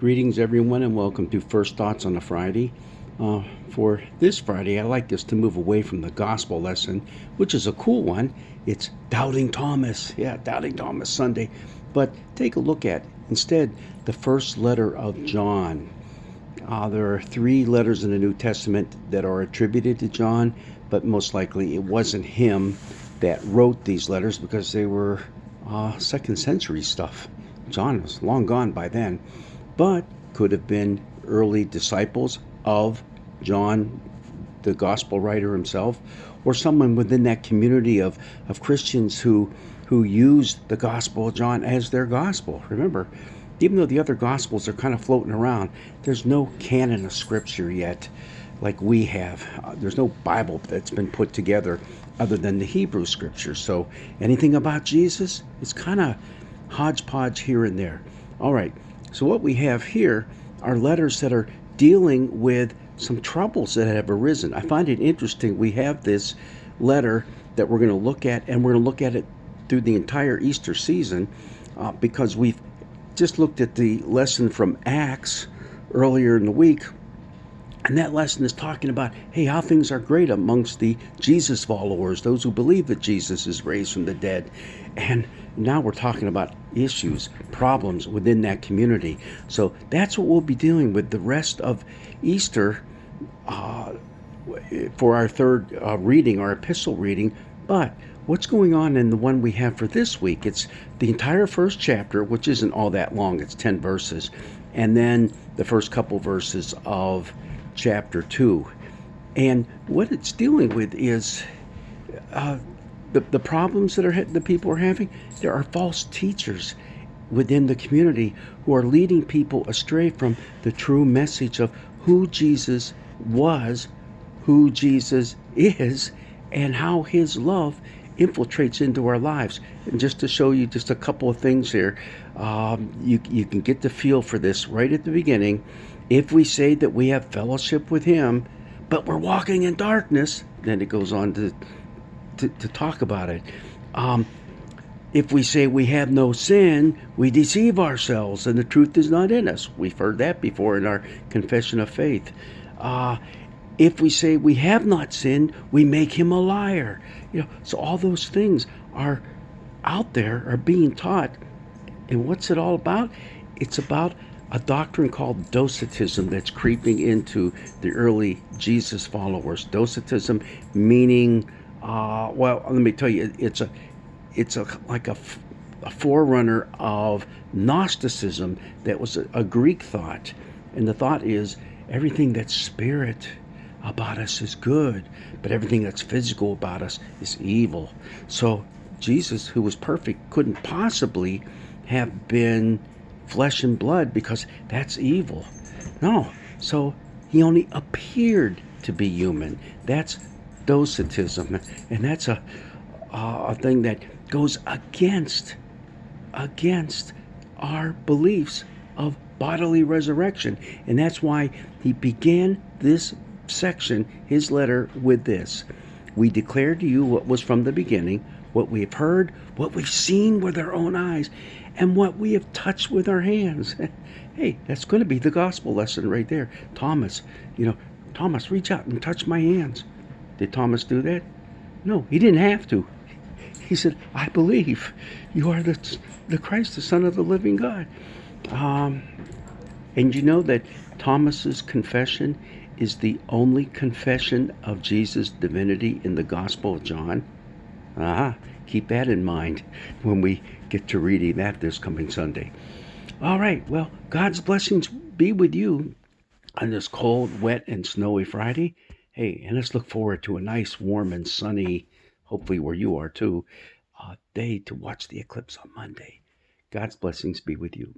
Greetings, everyone, and welcome to First Thoughts on a Friday. For this Friday, I'd like us to move away from the gospel lesson, which is a cool one. It's Doubting Thomas. Yeah, Doubting Thomas Sunday. But take a look at, instead, the first letter of John. There are 3 letters in the New Testament that are attributed to John, but most likely it wasn't him that wrote these letters because they were second century stuff. John was long gone by then, but could have been early disciples of John, the gospel writer himself, or someone within that community of Christians who used the gospel of John as their gospel. Remember, even though the other gospels are kind of floating around, there's no canon of scripture yet like we have. There's no Bible that's been put together other than the Hebrew scriptures. So anything about Jesus, it's kind of hodgepodge here and there. All right, so what we have here are letters that are dealing with some troubles that have arisen. I find it interesting. We have this letter that we're going to look at, and we're going to look at it through the entire Easter season because we've just looked at the lesson from Acts earlier in the week. And that lesson is talking about, hey, how things are great amongst the Jesus followers, those who believe that Jesus is raised from the dead. And now we're talking about issues, problems within that community. So that's what we'll be dealing with the rest of Easter for our third reading, our epistle reading. But what's going on in the one we have for this week? It's the entire first chapter, which isn't all that long. It's 10 verses. And then the first couple verses of chapter 2. And what it's dealing with is the problems that the people are having. There are false teachers within the community who are leading people astray from the true message of who Jesus was, who Jesus is, and how his love infiltrates into our lives. And just to show you just a couple of things here, you can get the feel for this right at the beginning. If we say that we have fellowship with him, but we're walking in darkness, then it goes on to talk about it. If we say we have no sin, we deceive ourselves and the truth is not in us. We've heard that before in our confession of faith. If we say we have not sinned, we make him a liar. So all those things are out there, are being taught. And what's it all about? It's about a doctrine called Docetism that's creeping into the early Jesus followers. Docetism meaning, well, let me tell you, it's like a forerunner of Gnosticism that was a Greek thought. And the thought is everything that's spirit about us is good, but everything that's physical about us is evil. So Jesus, who was perfect, couldn't possibly have been flesh and blood because that's evil. No, so he only appeared to be human. That's Docetism, and that's a thing that goes against our beliefs of bodily resurrection. And that's why he began this section, his letter, with this: we declare to you what was from the beginning, what we have heard, what we've seen with our own eyes, and what we have touched with our hands. Hey, that's going to be the gospel lesson right there. Thomas, Thomas, reach out and touch my hands. Did Thomas do that? No, he didn't have to. He said, I believe you are the Christ, the Son of the living God. And you know that Thomas's confession is the only confession of Jesus' divinity in the Gospel of John. Keep that in mind when we get to reading that this coming Sunday. All right, well, God's blessings be with you on this cold, wet, and snowy Friday. Hey, and let's look forward to a nice, warm, and sunny, hopefully where you are too, day to watch the eclipse on Monday. God's blessings be with you.